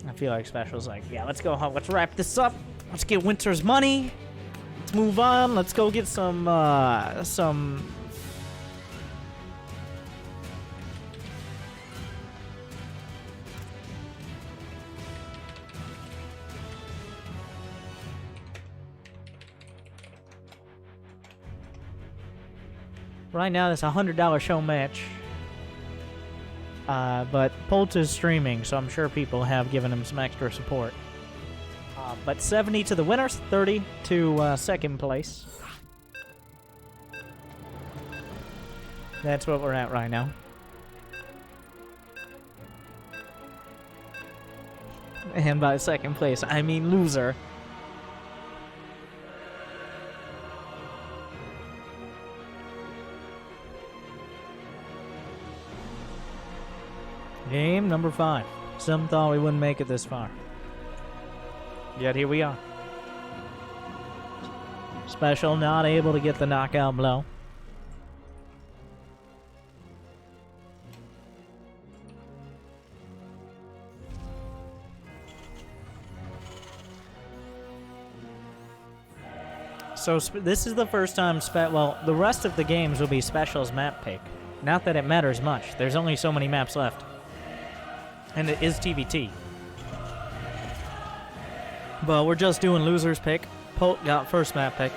I feel like Special's like, yeah, let's go home. Let's wrap this up. Let's get Winter's money. Let's move on. Let's go get some right now, it's a $100 show match. But Polt is streaming, so I'm sure people have given him some extra support. But 70 to the winners, 30 to second place. That's what we're at right now. And by second place, I mean loser. Game number 5. Some thought we wouldn't make it this far. Yet here we are. Special not able to get the knockout blow. So this is the first time well, the rest of the games will be Special's map pick. Not that it matters much. There's only so many maps left. And it is TVT. But we're just doing loser's pick. Polt got first map pick.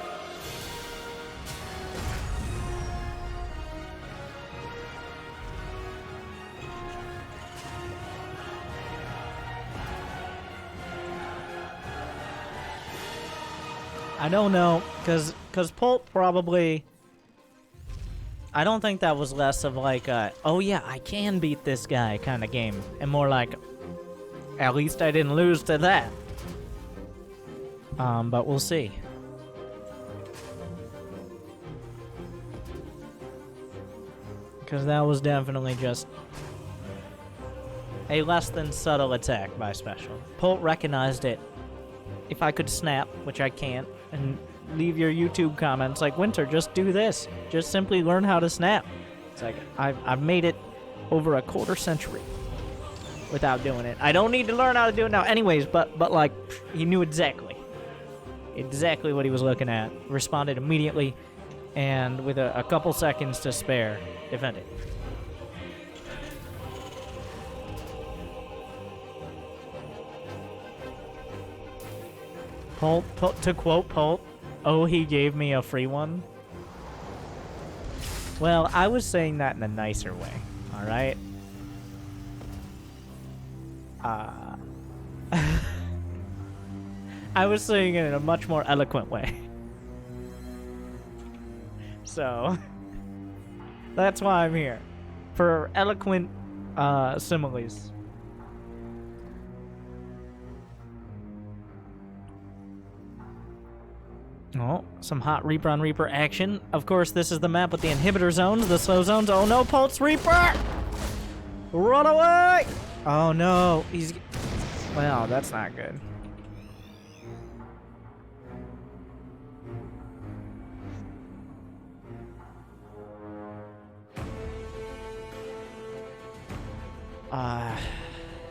I don't know, because Polt probably... I don't think that was less of like a, oh yeah, I can beat this guy kind of game. And more like, at least I didn't lose to that. But we'll see. Because that was definitely just a less than subtle attack by Special. Polt recognized it. If I could snap, which I can't, and leave your YouTube comments like, Winter, just do this. Just simply learn how to snap. It's like, I've made it over a quarter century without doing it. I don't need to learn how to do it now anyways, but like, he knew exactly. exactly what he was looking at. Responded immediately, and with a couple seconds to spare, defended. Polt, to quote Polt, oh, he gave me a free one. Well, I was saying that in a nicer way, all right? I was saying it in a much more eloquent way. So, that's why I'm here. For eloquent similes. Oh, some hot Reaper on Reaper action. Of course, this is the map with the inhibitor zones, the slow zones. Oh no, Polt's Reaper! Run away! Oh no, he's... Well, that's not good.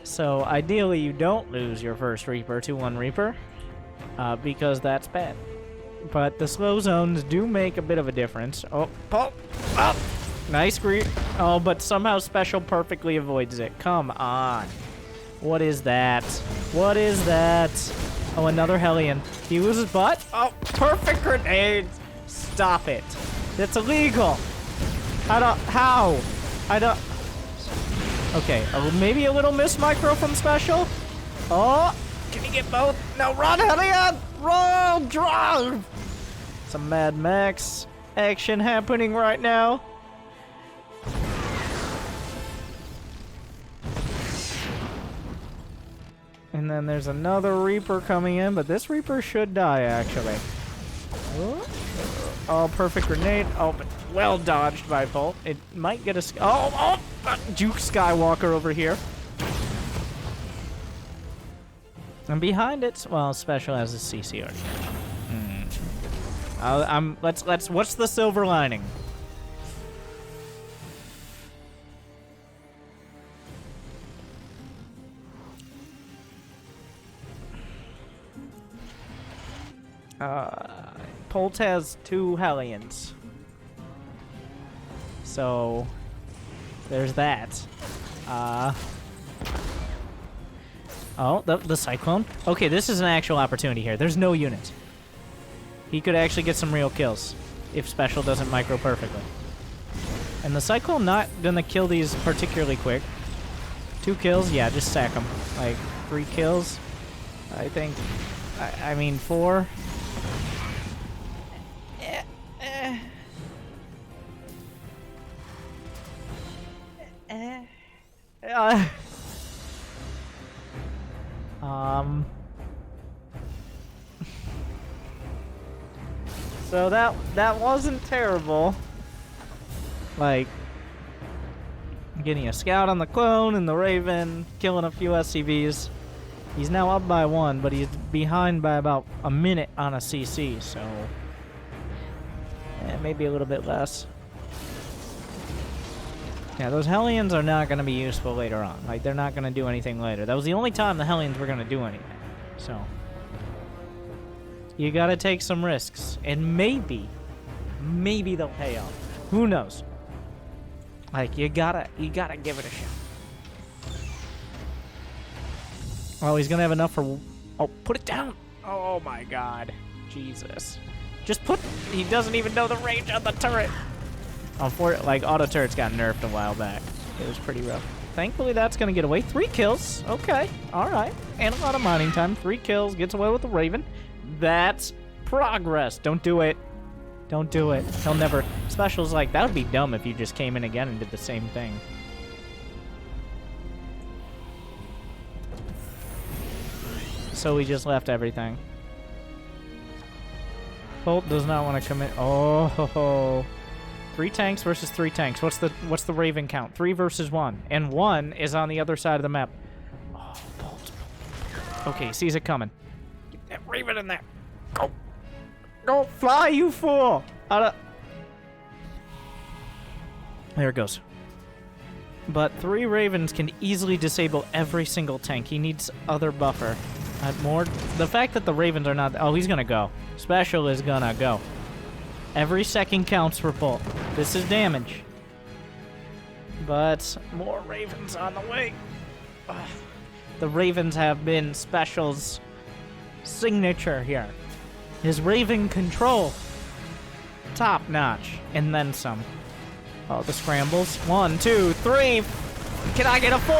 So ideally you don't lose your first Reaper to one Reaper, because that's bad. But the slow zones do make a bit of a difference. Oh, Polt! Oh, nice green. Oh, but somehow Special perfectly avoids it. Come on. What is that? What is that? Oh, another Hellion. He loses butt? Oh, perfect grenade! Stop it. That's illegal. How? I don't... Okay, maybe a little miss micro from Special. Oh, can he get both? No, run, Hellion! Run, drive! Some Mad Max action happening right now. And then there's another Reaper coming in, but this Reaper should die, actually. Oh, perfect grenade. Oh, but well dodged by Polt. It might get a... Oh, Juke Skywalker over here. And behind it, well, Special has a CC already. What's the silver lining? Polt has 2 Hellions. So, there's that. Oh, the Cyclone. Okay, this is an actual opportunity here. There's no unit. He could actually get some real kills if Special doesn't micro perfectly. And the Cyclone not gonna kill these particularly quick. 2 kills, yeah, just sack them. Like, 3 kills, I think. I mean, 4. So that wasn't terrible. Like, getting a scout on the clone and the Raven, killing a few SCVs. He's now up by 1, but he's behind by about a minute on a CC, so maybe a little bit less. Yeah, those Hellions are not going to be useful later on. Like, they're not going to do anything later. That was the only time the Hellions were going to do anything. So, you got to take some risks. And maybe they'll pay off. Who knows? Like, you gotta give it a shot. Oh, he's going to have enough for... Oh, put it down! Oh, my God. Jesus. Just put... He doesn't even know the range of the turret. Like, auto turrets got nerfed a while back. It was pretty rough. Thankfully, that's going to get away. 3 kills. Okay. All right. And a lot of mining time. 3 kills. Gets away with the Raven. That's progress. Don't do it. Don't do it. He'll never... Special's like, that would be dumb if you just came in again and did the same thing. So we just left everything. Polt does not want to commit. Oh, ho, ho. 3 tanks versus 3 tanks. What's the Raven count? 3 versus 1. And 1 is on the other side of the map. Oh, Polt. Okay, sees it coming. Get that Raven in there. Go. Go, fly, you fool. There it goes. But 3 Ravens can easily disable every single tank. He needs other buffer. More. The fact that the Ravens are not. Oh, he's gonna go. Special is gonna go. Every second counts for Polt. This is damage. But more Ravens on the way. Ugh. The Ravens have been Special's signature here. His Raven control. Top notch. And then some. Oh, the scrambles. 1, 2, 3. Can I get a 4?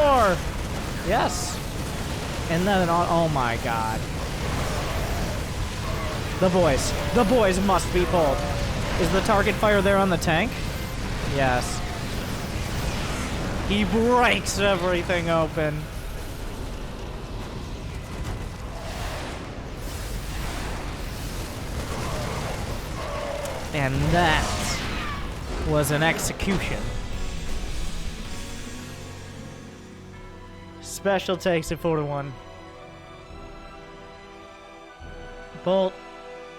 Yes. And then, oh my god. The boys. The boys must be pulled. Is the target fire there on the tank? Yes. He breaks everything open. And that was an execution. Special takes it 4-1. Polt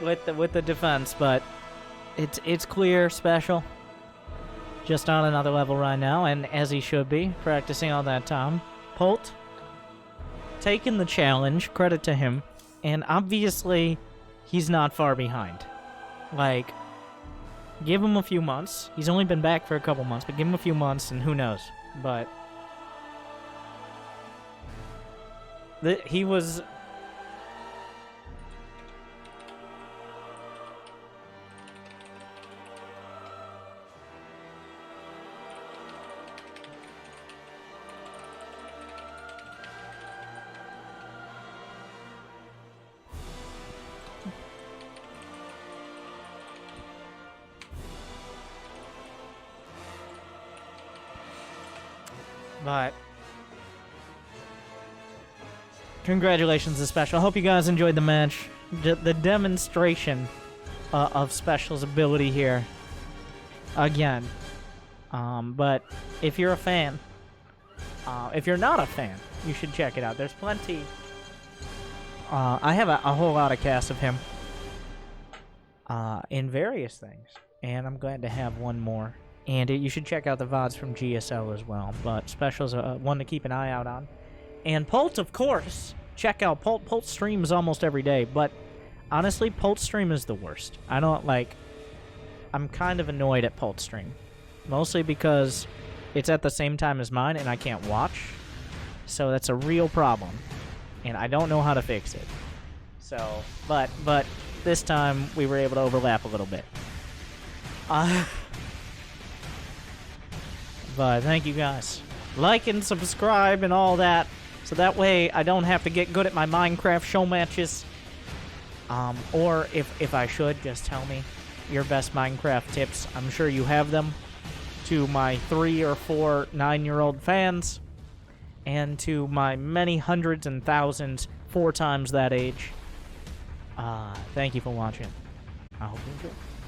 with the defense, but it's clear Special just on another level right now, and as he should be, practicing all that time. Polt taking the challenge, credit to him, and obviously he's not far behind. Like, give him a few months. He's only been back for a couple months, but give him a few months and who knows. But he was... But congratulations to Special. I hope you guys enjoyed the match. The demonstration of Special's ability here. Again. But if you're a fan, if you're not a fan, you should check it out. There's plenty. I have a whole lot of casts of him in various things. And I'm glad to have one more. And you should check out the VODs from GSL as well. But Special's one to keep an eye out on. And Polt, of course. Check out Polt. Polt streams almost every day. But honestly, Polt stream is the worst. I don't like... I'm kind of annoyed at Polt stream. Mostly because it's at the same time as mine and I can't watch. So that's a real problem. And I don't know how to fix it. So, but this time we were able to overlap a little bit. But thank you guys. Like and subscribe and all that. So that way I don't have to get good at my Minecraft show matches. Or if I should, just tell me your best Minecraft tips. I'm sure you have them. To my 3 or 4 9-year-old fans. And to my many hundreds and thousands 4 times that age. Thank you for watching. I hope you enjoy.